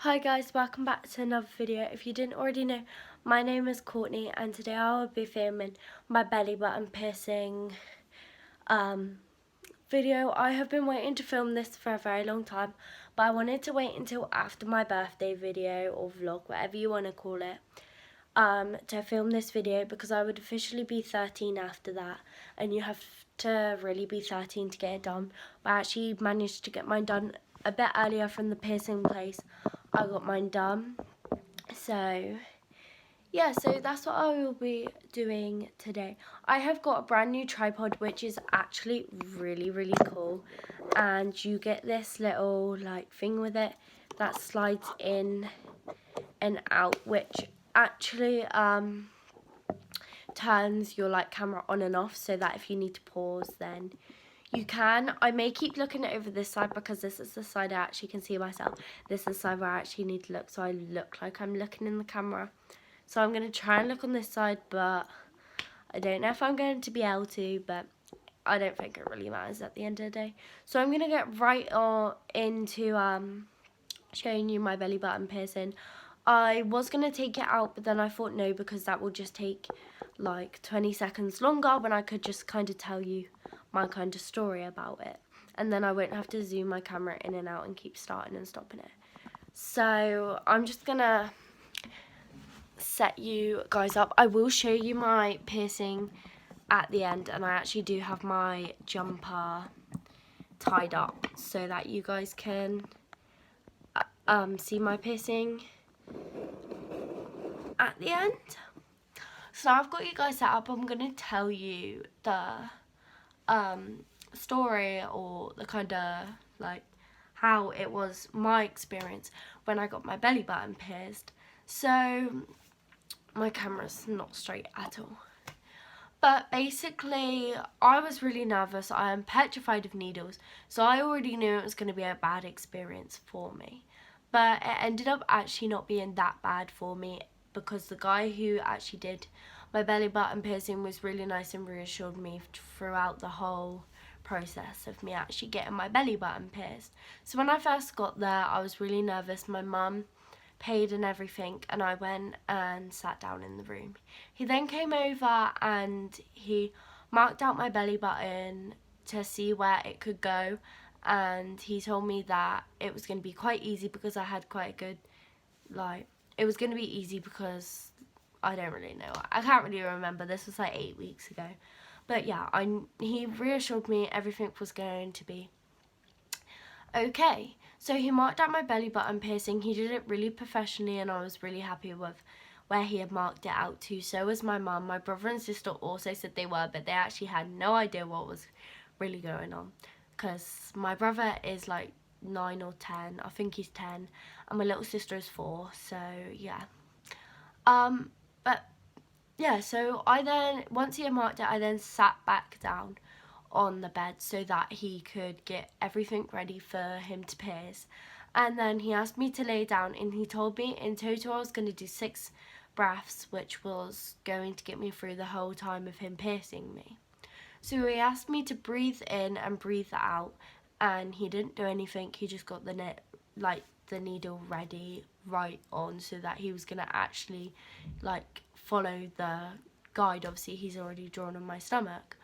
Hi guys, welcome back to another video. If you didn't already know, my name is Courtney and today I will be filming my belly button piercing video. I have been waiting to film this for a very long time, but I wanted to wait until after my birthday video or vlog, whatever you want to call it, to film this video because I would officially be 13 after that, and you have to really be 13 to get it done. But I actually managed to get mine done a bit earlier from the piercing place. I got mine done. So yeah, so that's what I will be doing today. I have got a brand new tripod which is actually really cool, and you get this little like thing with it that slides in and out, which actually turns your like camera on and off so that if you need to pause then you can. I may keep looking over this side because this is the side I actually can see myself. This is the side where I actually need to look, so I look like I'm looking in the camera. So I'm going to try and look on this side, but I don't know if I'm going to be able to, but I don't think it really matters at the end of the day. So I'm going to get right into showing you my belly button piercing. I was going to take it out, but then I thought no, because that will just take like 20 seconds longer when I could just kind of tell you my kind of story about it. And then I won't have to zoom my camera in and out and keep starting and stopping it. So I'm just going to set you guys up. I will show you my piercing at the end, and I actually do have my jumper tied up so that you guys can see my piercing at the end. So now I've got you guys set up. I'm going to tell you the story, or the kind of like how it was my experience when I got my belly button pierced. So my camera's not straight at all. But basically, I was really nervous. I am petrified of needles, so I already knew it was going to be a bad experience for me. But it ended up actually not being that bad for me, because the guy who actually did my belly button piercing was really nice and reassured me throughout the whole process of me actually getting my belly button pierced. So when I first got there, I was really nervous. My mum paid and everything, and I went and sat down in the room. He then came over and he marked out my belly button to see where it could go, and he told me that it was going to be quite easy because I had quite a good, like, it was going to be easy because I don't really know, I can't really remember, this was like 8 weeks ago. But yeah, he reassured me everything was going to be okay. So he marked out my belly button piercing. He did it really professionally, and I was really happy with where he had marked it out to. So was my mum. My brother and sister also said they were, but they actually had no idea what was really going on, because my brother is like 9 or 10. I think he's 10, and my little sister is 4. So yeah. But yeah, so I then, once he had marked it, I then sat back down on the bed so that he could get everything ready for him to pierce. And then he asked me to lay down, and he told me in total I was going to do 6 breaths, which was going to get me through the whole time of him piercing me. So he asked me to breathe in and breathe out, and he didn't do anything. He just got the needle ready right on, so that he was going to actually like follow the guide. Obviously he's already drawn on my stomach.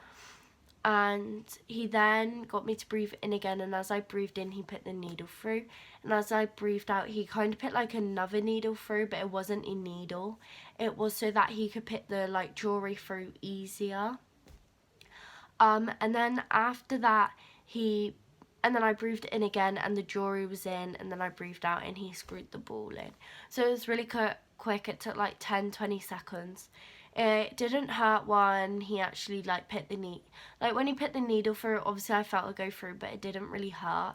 And he then got me to breathe in again, and as I breathed in he put the needle through, and as I breathed out he kind of put like another needle through, but it wasn't a needle, it was so that he could put the like jewelry through easier. And then after that and then I breathed in again and the jewelry was in, and then I breathed out and he screwed the ball in. So it was really quick. It took like 10-20 seconds. It didn't hurt when he actually like put the when he put the needle through, obviously I felt it go through, but it didn't really hurt.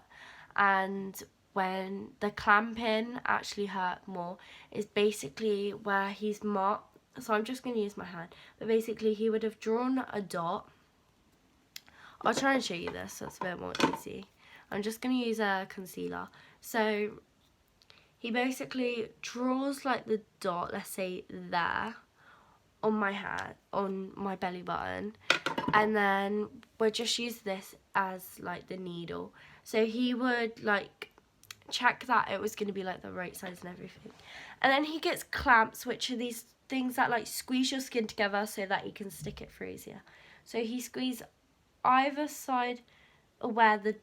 And when the clamping actually hurt more is basically where he's marked, so I'm just going to use my hand, but basically he would have drawn a dot. I'll try and show you this so it's a bit more easy. I'm just going to use a concealer. So he basically draws like the dot, let's say there, on my hand, on my belly button, and then we'll just use this as like the needle. So he would like check that it was going to be like the right size and everything. And then he gets clamps, which are these things that like squeeze your skin together so that you can stick it through easier. So he squeezed either side of where the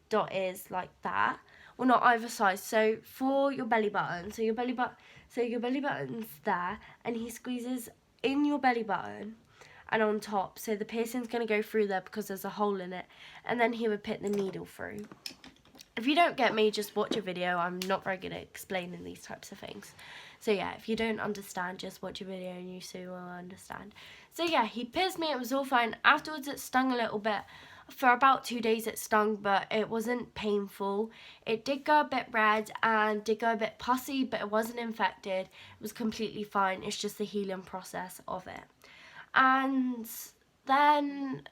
dot is, like that. Well, not either side. So for your belly button, so your belly button's there, and he squeezes in your belly button and on top, so the piercing's going to go through there because there's a hole in it, and then he would put the needle through. If you don't get me, just watch a video. I'm not very good at explaining these types of things. So yeah, if you don't understand, just watch a video and you soon will understand. So yeah, he pierced me, it was all fine. Afterwards it stung a little bit. For about 2 days it stung, but it wasn't painful. It did go a bit red and did go a bit pussy, but it wasn't infected. It was completely fine. It's just the healing process of it. And then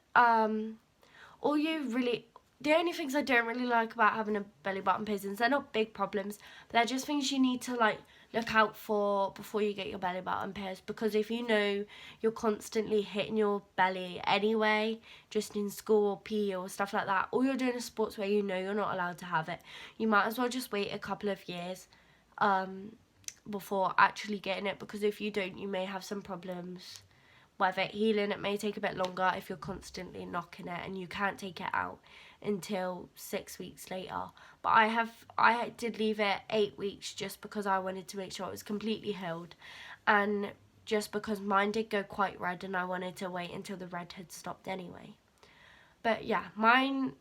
the only things I don't really like about having a belly button piercing, they're not big problems, but they're just things you need to like look out for before you get your belly button pierced. Because if you know you're constantly hitting your belly anyway, just in school or PE or stuff like that, or you're doing a sports where you know you're not allowed to have it, you might as well just wait a couple of years before actually getting it, because if you don't, you may have some problems with it healing. It may take a bit longer if you're constantly knocking it, and you can't take it out until 6 weeks later. But I did leave it 8 weeks just because I wanted to make sure it was completely healed, and just because mine did go quite red and I wanted to wait until the red had stopped anyway. But yeah, mine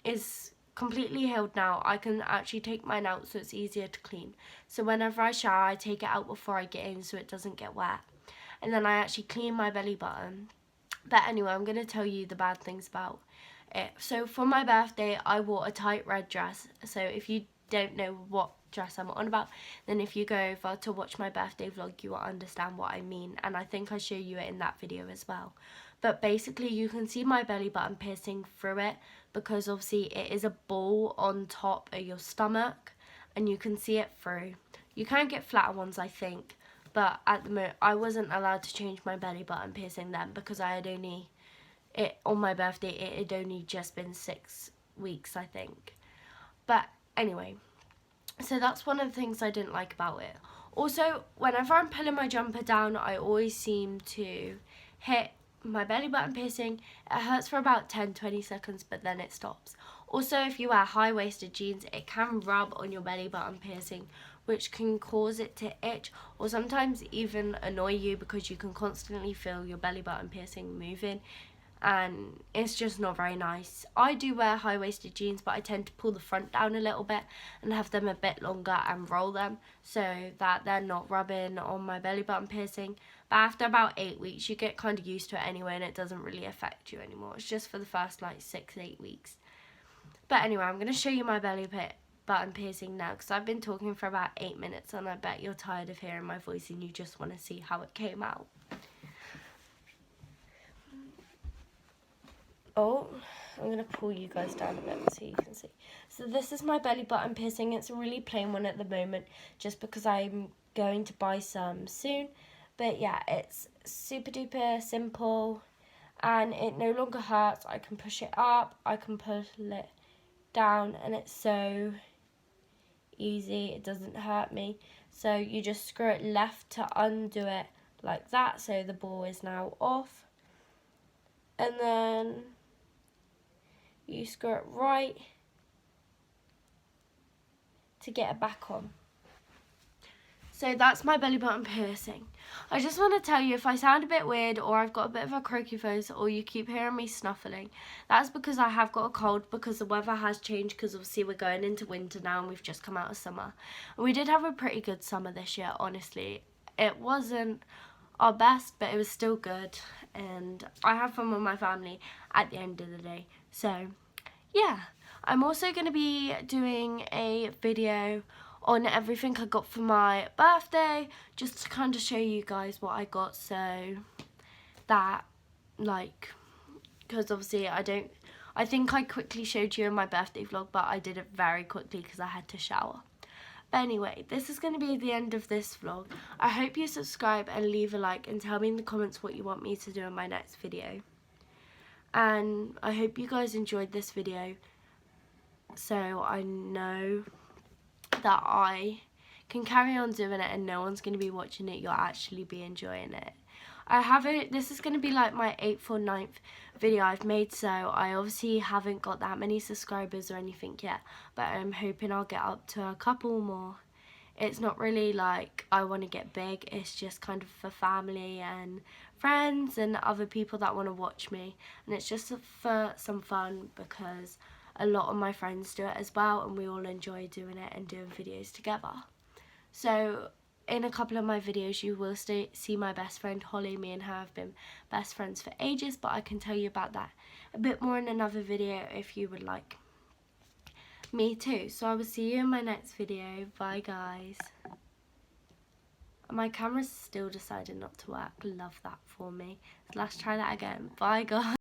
is completely healed now. I can actually take mine out so it's easier to clean. So whenever I shower, I take it out before I get in so it doesn't get wet. And then I actually clean my belly button. But anyway, I'm going to tell you the bad things about it. So for my birthday, I wore a tight red dress. So if you don't know what dress I'm on about, then if you go over to watch my birthday vlog, you will understand what I mean. And I think I show you it in that video as well. But basically, you can see my belly button piercing through it, because obviously it is a ball on top of your stomach, and you can see it through. You can get flatter ones, I think. But at the moment, I wasn't allowed to change my belly button piercing then, because I had on my birthday, it had only just been 6 weeks, I think. But anyway, so that's one of the things I didn't like about it. Also, whenever I'm pulling my jumper down, I always seem to hit my belly button piercing. It hurts for about 10-20 seconds, but then it stops. Also, if you wear high-waisted jeans, it can rub on your belly button piercing, which can cause it to itch or sometimes even annoy you, because you can constantly feel your belly button piercing moving, and it's just not very nice. I do wear high-waisted jeans, but I tend to pull the front down a little bit and have them a bit longer and roll them so that they're not rubbing on my belly button piercing. But after about 8 weeks, you get kind of used to it anyway, and it doesn't really affect you anymore. It's just for the first like 6-8 weeks. But anyway, I'm going to show you my belly button piercing now, because I've been talking for about 8 minutes, and I bet you're tired of hearing my voice and you just want to see how it came out. Oh, I'm going to pull you guys down a bit so you can see. So this is my belly button piercing. It's a really plain one at the moment, just because I'm going to buy some soon. But yeah, it's super duper simple, and it no longer hurts. I can push it up, I can pull it down, and it's so easy. It doesn't hurt me. So you just screw it left to undo it like that, so the ball is now off, and then you screw it right to get it back on. So that's my belly button piercing. I just want to tell you, if I sound a bit weird, or I've got a bit of a croaky voice, or you keep hearing me snuffling, that's because I have got a cold, because the weather has changed, because obviously we're going into winter now and we've just come out of summer. And we did have a pretty good summer this year, honestly. It wasn't our best, but it was still good, and I had fun with my family at the end of the day. So yeah, I'm also going to be doing a video on everything I got for my birthday, just to kind of show you guys what I got, so that, like, because obviously I think I quickly showed you in my birthday vlog, but I did it very quickly because I had to shower. But anyway, this is going to be the end of this vlog. I hope you subscribe and leave a like, and tell me in the comments what you want me to do in my next video. And I hope you guys enjoyed this video, so I know that I can carry on doing it and no one's going to be watching it, you'll actually be enjoying it. This is going to be like my 8th or 9th video I've made, so I obviously haven't got that many subscribers or anything yet, but I'm hoping I'll get up to a couple more. It's not really like I want to get big, it's just kind of for family and friends and other people that want to watch me, and it's just for some fun because a lot of my friends do it as well and we all enjoy doing it and doing videos together. So in a couple of my videos you will see my best friend Holly. Me and her have been best friends for ages, but I can tell you about that a bit more in another video if you would like me too. So I will see you in my next video. Bye guys. My camera's still decided not to work. Love that for me. So let's try that again. Bye guys.